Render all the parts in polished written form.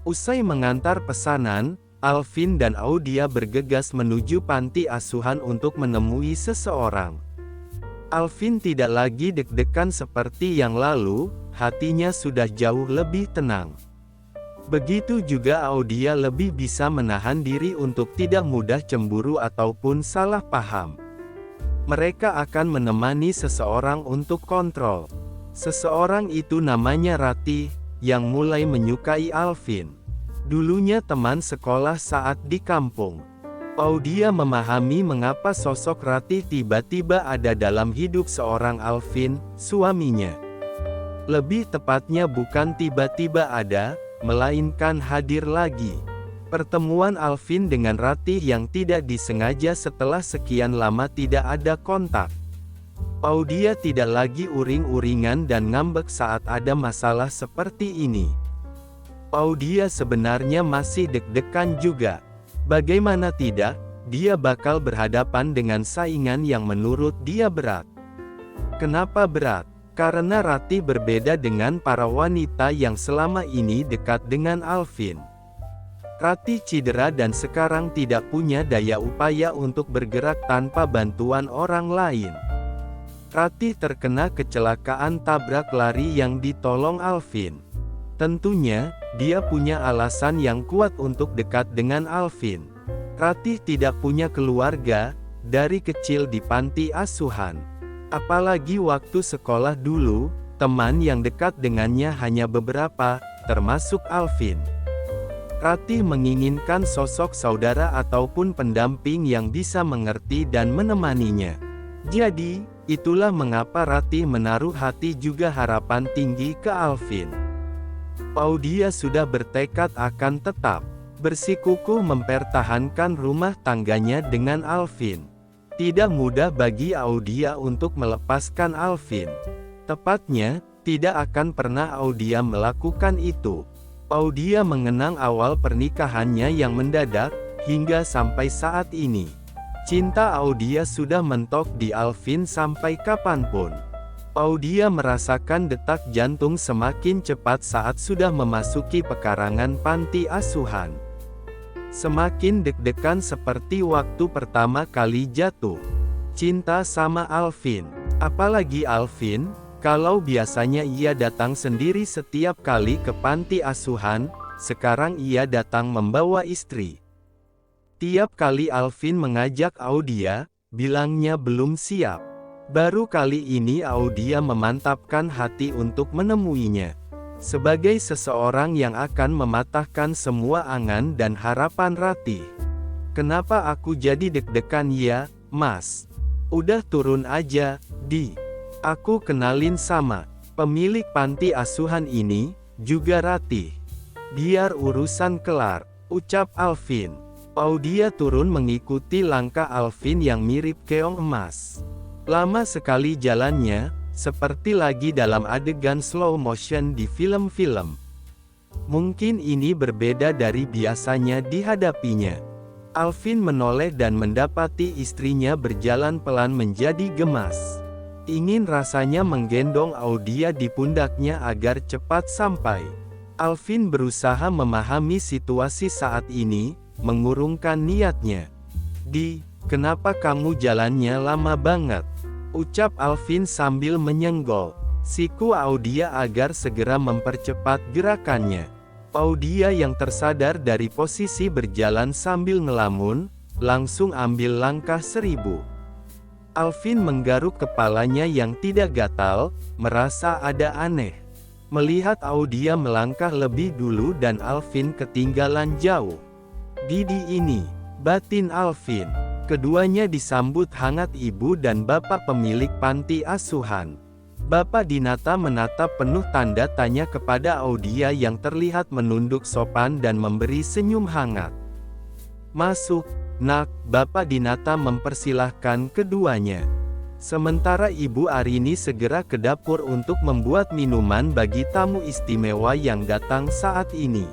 Usai mengantar pesanan, Alvin dan Audia bergegas menuju panti asuhan untuk menemui seseorang. Alvin tidak lagi deg-degan seperti yang lalu, hatinya sudah jauh lebih tenang. Begitu juga Audia lebih bisa menahan diri untuk tidak mudah cemburu ataupun salah paham. Mereka akan menemani seseorang untuk kontrol. Seseorang itu namanya Ratih, yang mulai menyukai Alvin. Dulunya teman sekolah saat di kampung. Audia memahami mengapa sosok Ratih tiba-tiba ada dalam hidup seorang Alvin, suaminya. Lebih tepatnya bukan tiba-tiba ada, melainkan hadir lagi. Pertemuan Alvin dengan Ratih yang tidak disengaja setelah sekian lama tidak ada kontak. Audia tidak lagi uring-uringan dan ngambek saat ada masalah seperti ini. Audia sebenarnya masih deg-degan juga. Bagaimana tidak, dia bakal berhadapan dengan saingan yang menurut dia berat. Kenapa berat? Karena Ratih berbeda dengan para wanita yang selama ini dekat dengan Alvin. Ratih cedera dan sekarang tidak punya daya upaya untuk bergerak tanpa bantuan orang lain. Ratih terkena kecelakaan tabrak lari yang ditolong Alvin. Tentunya, dia punya alasan yang kuat untuk dekat dengan Alvin. Ratih tidak punya keluarga, dari kecil di panti asuhan. Apalagi waktu sekolah dulu, teman yang dekat dengannya hanya beberapa, termasuk Alvin. Ratih menginginkan sosok saudara ataupun pendamping yang bisa mengerti dan menemaninya. Jadi, itulah mengapa Ratih menaruh hati juga harapan tinggi ke Alvin. Audia sudah bertekad akan tetap bersikukuh mempertahankan rumah tangganya dengan Alvin. Tidak mudah bagi Audia untuk melepaskan Alvin. Tepatnya, tidak akan pernah Audia melakukan itu. Audia mengenang awal pernikahannya yang mendadak, hingga sampai saat ini. Cinta Audia sudah mentok di Alvin sampai kapanpun. Audia merasakan detak jantung semakin cepat saat sudah memasuki pekarangan panti asuhan. Semakin deg-degan seperti waktu pertama kali jatuh cinta sama Alvin. Apalagi Alvin, kalau biasanya ia datang sendiri setiap kali ke panti asuhan, sekarang ia datang membawa istri. Tiap kali Alvin mengajak Audia, bilangnya belum siap. Baru kali ini Audia memantapkan hati untuk menemuinya. Sebagai seseorang yang akan mematahkan semua angan dan harapan Ratih. Kenapa aku jadi deg-degan ya, Mas? Udah turun aja, Di. Aku kenalin sama pemilik panti asuhan ini, juga Ratih. Biar urusan kelar, ucap Alvin. Audia turun mengikuti langkah Alvin yang mirip keong emas. Lama sekali jalannya, seperti lagi dalam adegan slow motion di film-film. Mungkin ini berbeda dari biasanya dihadapinya. Alvin menoleh dan mendapati istrinya berjalan pelan menjadi gemas. Ingin rasanya menggendong Audia di pundaknya agar cepat sampai. Alvin berusaha memahami situasi saat ini, mengurungkan niatnya. Di, kenapa kamu jalannya lama banget? Ucap Alvin sambil menyenggol siku Audia agar segera mempercepat gerakannya. Audia yang tersadar dari posisi berjalan sambil ngelamun, langsung ambil langkah 1000. Alvin menggaruk kepalanya yang tidak gatal, merasa ada aneh. Melihat Audia melangkah lebih dulu dan Alvin ketinggalan jauh. Didi ini, batin Alvin. Keduanya disambut hangat ibu dan bapak pemilik panti asuhan. Bapak Dinata menatap penuh tanda tanya kepada Audia yang terlihat menunduk sopan dan memberi senyum hangat. Masuk, nak, Bapak Dinata mempersilahkan keduanya. Sementara Ibu Arini segera ke dapur untuk membuat minuman bagi tamu istimewa yang datang saat ini.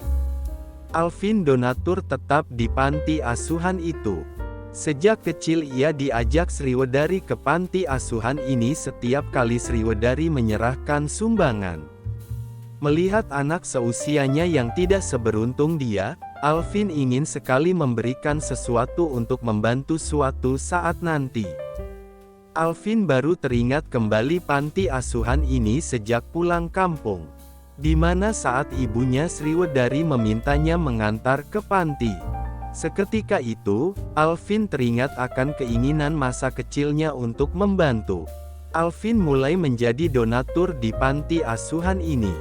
Alvin donatur tetap di panti asuhan itu. Sejak kecil ia diajak Sriwedari ke panti asuhan ini setiap kali Sriwedari menyerahkan sumbangan. Melihat anak seusianya yang tidak seberuntung dia, Alvin ingin sekali memberikan sesuatu untuk membantu suatu saat nanti. Alvin baru teringat kembali panti asuhan ini sejak pulang kampung, di mana saat ibunya Sriwedari memintanya mengantar ke panti. Seketika itu, Alvin teringat akan keinginan masa kecilnya untuk membantu. Alvin mulai menjadi donatur di panti asuhan ini.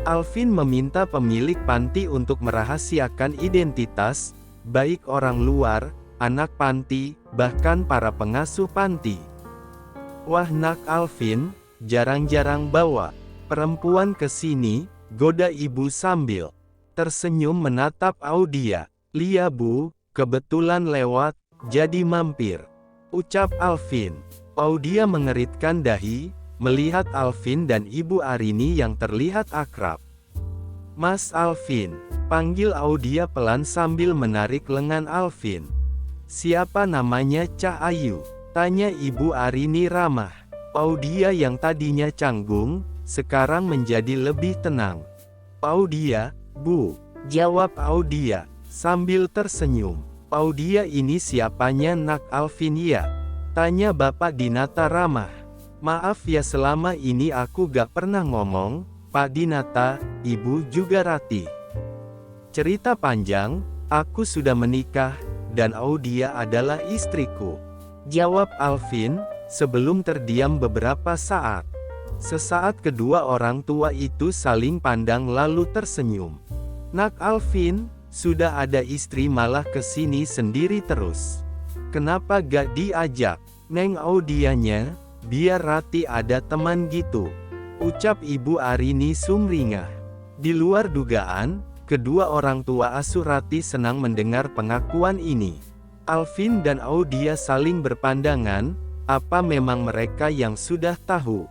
Alvin meminta pemilik panti untuk merahasiakan identitas, baik orang luar, anak panti, bahkan para pengasuh panti. "Wah, nak Alvin, jarang-jarang bawa perempuan ke sini," goda ibu sambil tersenyum menatap Audia. "Lia bu, kebetulan lewat, jadi mampir," ucap Alvin. Audia mengeritkan dahi, melihat Alvin dan Ibu Arini yang terlihat akrab. "Mas Alvin," panggil Audia pelan sambil menarik lengan Alvin. "Siapa namanya Cah Ayu?" tanya Ibu Arini ramah. Audia yang tadinya canggung, sekarang menjadi lebih tenang. "Audia, Bu," jawab Audia, sambil tersenyum. "Audia ini siapanya nak Alvin ya?" tanya Bapak Dinata ramah. "Maaf ya, selama ini aku gak pernah ngomong, Pak Dinata, Ibu juga Rati. Cerita panjang, aku sudah menikah, dan Audia adalah istriku," jawab Alvin, sebelum terdiam beberapa saat. Sesaat kedua orang tua itu saling pandang lalu tersenyum. "Nak Alvin, sudah ada istri malah kesini sendiri terus. Kenapa gak diajak Neng Audianya? Biar Rati ada teman gitu," ucap Ibu Arini sumringah. Di luar dugaan, kedua orang tua asuh Rati senang mendengar pengakuan ini. Alvin dan Audia saling berpandangan, apa memang mereka yang sudah tahu?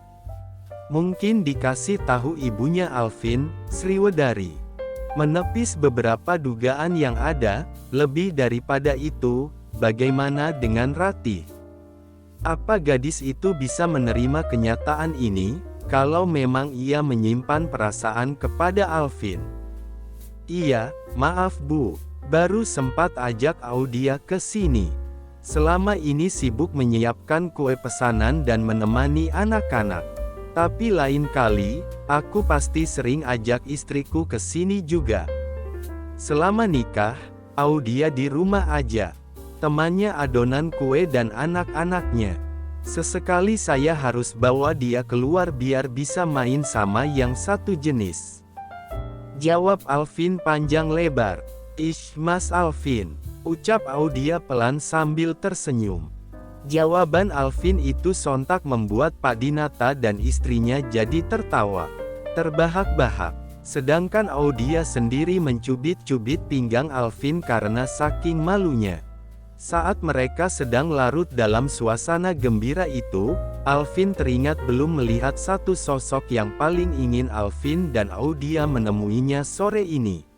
Mungkin dikasih tahu ibunya Alvin, Sriwedari. Menepis beberapa dugaan yang ada, lebih daripada itu, bagaimana dengan Rati? Apa gadis itu bisa menerima kenyataan ini, kalau memang ia menyimpan perasaan kepada Alvin? "Iya, maaf Bu, baru sempat ajak Audia ke sini. Selama ini sibuk menyiapkan kue pesanan dan menemani anak-anak. Tapi lain kali, aku pasti sering ajak istriku ke sini juga. Selama nikah, Audia di rumah aja. Temannya adonan kue dan anak-anaknya. Sesekali saya harus bawa dia keluar biar bisa main sama yang satu jenis," jawab Alvin panjang lebar. "Ish, Mas Alvin," ucap Audia pelan sambil tersenyum. Jawaban Alvin itu sontak membuat Pak Dinata dan istrinya jadi tertawa terbahak-bahak. Sedangkan Audia sendiri mencubit-cubit pinggang Alvin karena saking malunya. Saat mereka sedang larut dalam suasana gembira itu, Alvin teringat belum melihat satu sosok yang paling ingin Alvin dan Audia menemuinya sore ini.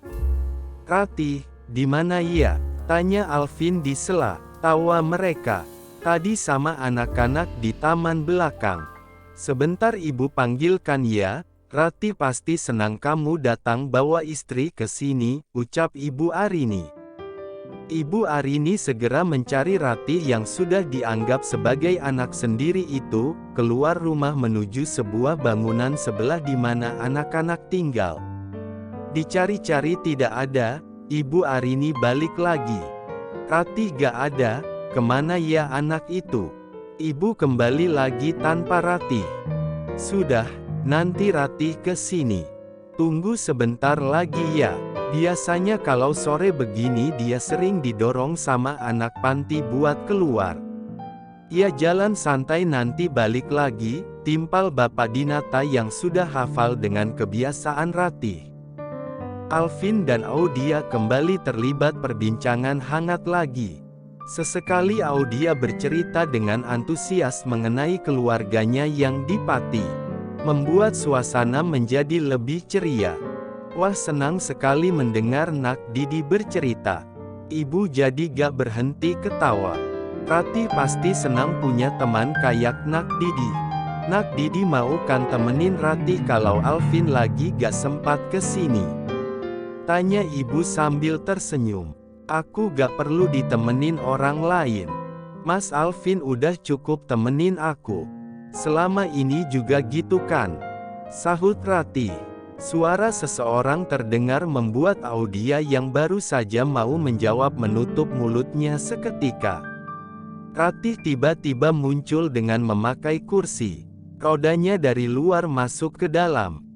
"Rati, di mana ya?" tanya Alvin di sela tawa mereka. "Tadi sama anak-anak di taman belakang. Sebentar ibu panggilkan ya, Rati pasti senang kamu datang bawa istri ke sini," ucap Ibu Arini. Ibu Arini segera mencari Rati yang sudah dianggap sebagai anak sendiri itu, keluar rumah menuju sebuah bangunan sebelah di mana anak-anak tinggal. Dicari-cari tidak ada, Ibu Arini balik lagi. "Rati gak ada, kemana ya anak itu?" Ibu kembali lagi tanpa Rati. "Sudah, nanti Rati ke sini. Tunggu sebentar lagi ya. Biasanya kalau sore begini dia sering didorong sama anak panti buat keluar. Ya jalan santai nanti balik lagi," timpal Bapak Dinata yang sudah hafal dengan kebiasaan Rati. Alvin dan Audia kembali terlibat perbincangan hangat lagi. Sesekali Audia bercerita dengan antusias mengenai keluarganya yang di Pati, membuat suasana menjadi lebih ceria. "Wah, senang sekali mendengar Nak Didi bercerita." Ibu jadi gak berhenti ketawa. "Rati pasti senang punya teman kayak Nak Didi. Nak Didi mau kan temenin Ratih kalau Alvin lagi gak sempat kesini? Tanya ibu sambil tersenyum. Aku gak perlu ditemenin orang lain. Mas Alvin udah cukup temenin aku. Selama ini juga gitu kan? Sahut Ratih. Suara seseorang terdengar membuat Audia yang baru saja mau menjawab menutup mulutnya seketika. Ratih tiba-tiba muncul dengan memakai kursi. Rodanya dari luar masuk ke dalam.